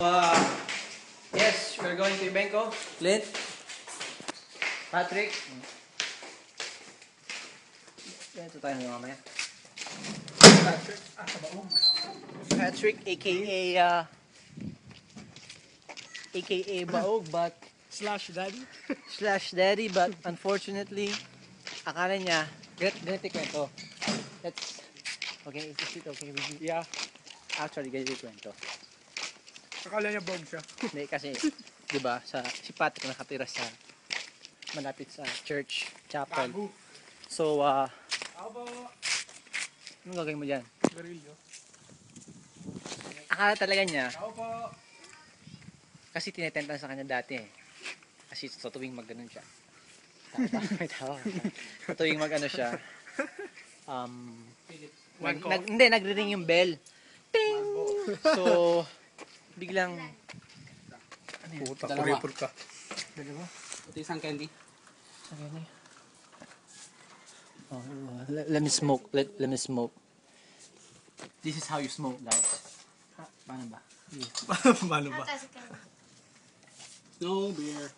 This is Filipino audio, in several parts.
Yes, we're going to Ibenco. Clint, Patrick. Ito tayo ng mamaya. Patrick, aka Baog, but slash daddy, but unfortunately, akala niya, ganito kwento. Okay, is it okay with you? Yeah. Actually, ganito kwento. Akala niya bog siya. Hindi, kasi, di ba, si Patrick nakatira sa, malapit sa church, chapel. Bago. So, Abo. anong gagawin mo dyan? Garilyo. Akala talaga niya, Abo. kasi tinetentan sa kanya dati eh. Kasi sa tuwing mag-ganon siya. Tawa ba? May tawa. Sa tuwing mag-ano siya, hindi, nagre-ring yung bell. Ting! So, biglang, ano yun? Puta, Dalawa. kuripur ka. Dalawa? Ito isang candy. Okay. Oh, let me smoke. Let me smoke. This is how you smoke, guys. Paano ba? Paano ba? No beer.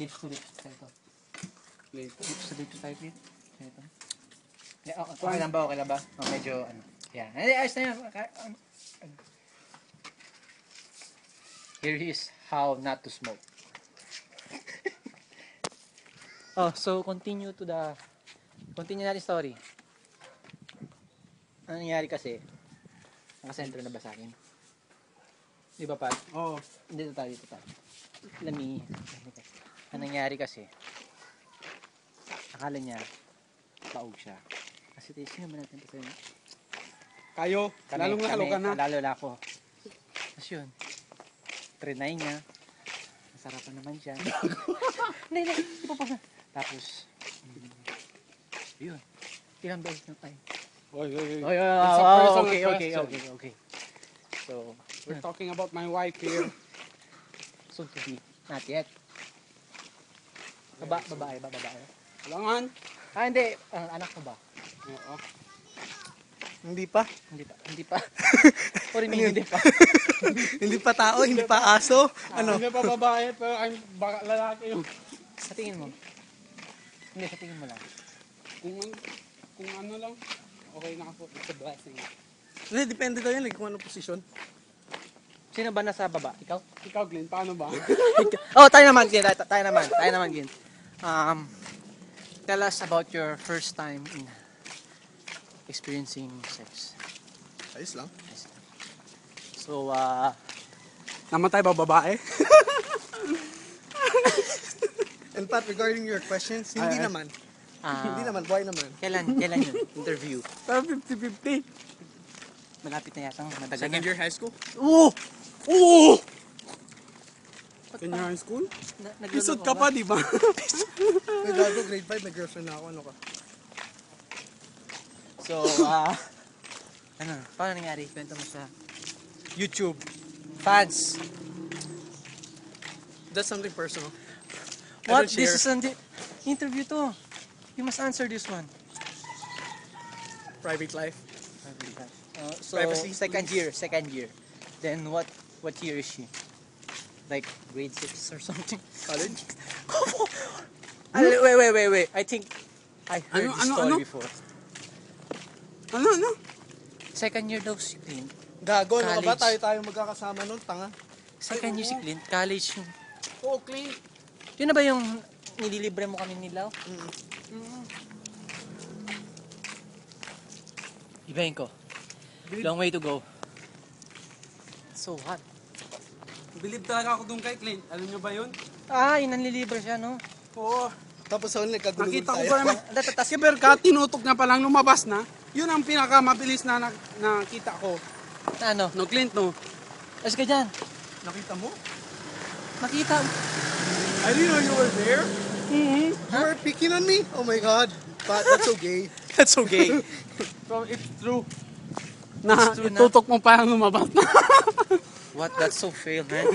Lips to lips. Ito. Lips to tayo, please. Ito. Okay lang ba? Okay lang ba? Oh, medyo, ano. Yan. Ayos na yan. Here is how not to smoke. Oh, so continue natin story. Ano nangyari kasi? Nakasentro na ba sa akin? Di ba, Pat? Oo. Dito tayo. Let me. Ang nangyari kasi, akala niya, baog siya. Kasi sino ba natin ito sa'yo? Kayo. Lalong lalo ka na. Lalo ako. Tapos yun, trinay niya. Masarapan naman siya. Hindi pa. Tapos, yun. Ilang beses na tayo. Oy. Okay. So, We're talking about my wife here. soon to be. Not yet. Babae. Kailangan. Hindi. Anak mo ba? Oo. Hindi pa. Hindi pa. Or hindi pa. Hindi pa tao, hindi pa aso. Ano? Hindi pa babae, pero I'm baka lalaki yung... Sa tingin mo? Hindi, sa tingin mo lang. Kung ano lang, okay na ako. It's a blessing. Hindi, depende daw yan, kung anong posisyon. Sino ba nasa baba? Ikaw? Ikaw, Glenn, paano ba? Tayo naman, Gin. Tell us about your first time in experiencing sex. Ayos lang. So, Namatay ba babae? And Pat, regarding your questions, hindi Ay. naman. Hindi naman, why naman? kailan yun? Interview. Pero 50-50. Malapit na yata. Matagal Second na. year high school? Oo! In your high school? Nagluloko Pisot ka pa, di ba? May gago, grade 5, may girlfriend na ako. Ano ka? So, paano nangyari? Kwento mo sa YouTube. Fans. That's something personal. I What? don't share. This is an interview to. You must answer this one. Private life. So, Privacy, second year. Then what year is she? Like grade 6 or something? College? Wait. I think I heard this story ano? before. Ano? Second year daw si Clint. Gago, ano ka ba? College. Tayo magkakasama nun, tanga. Second year si Clint. College yung... Oo, clean. Yun na ba yung nililibre mo kami nilaw? Ibahin ko. Long way to go. So hot. Believe talaga ako dun kay Clint. Alam nyo ba yun? Yung nanlilibre siya, no? Oo. Tapos sa huli, nagkagulungan Nakita ko tayo. pa naman. Si Berka, tinutok niya pa lang lumabas na. Yun ang pinakamabilis na nakita ko. Ano? No, Clint, no? As ka dyan. Nakita mo? Nakita. I didn't know you were there. You were picking on me? Oh my God. Pat, that's so gay. That's okay. So, it's true. Na, It's true na. itutok mo pa lang lumabas na. What? That's so fail, man.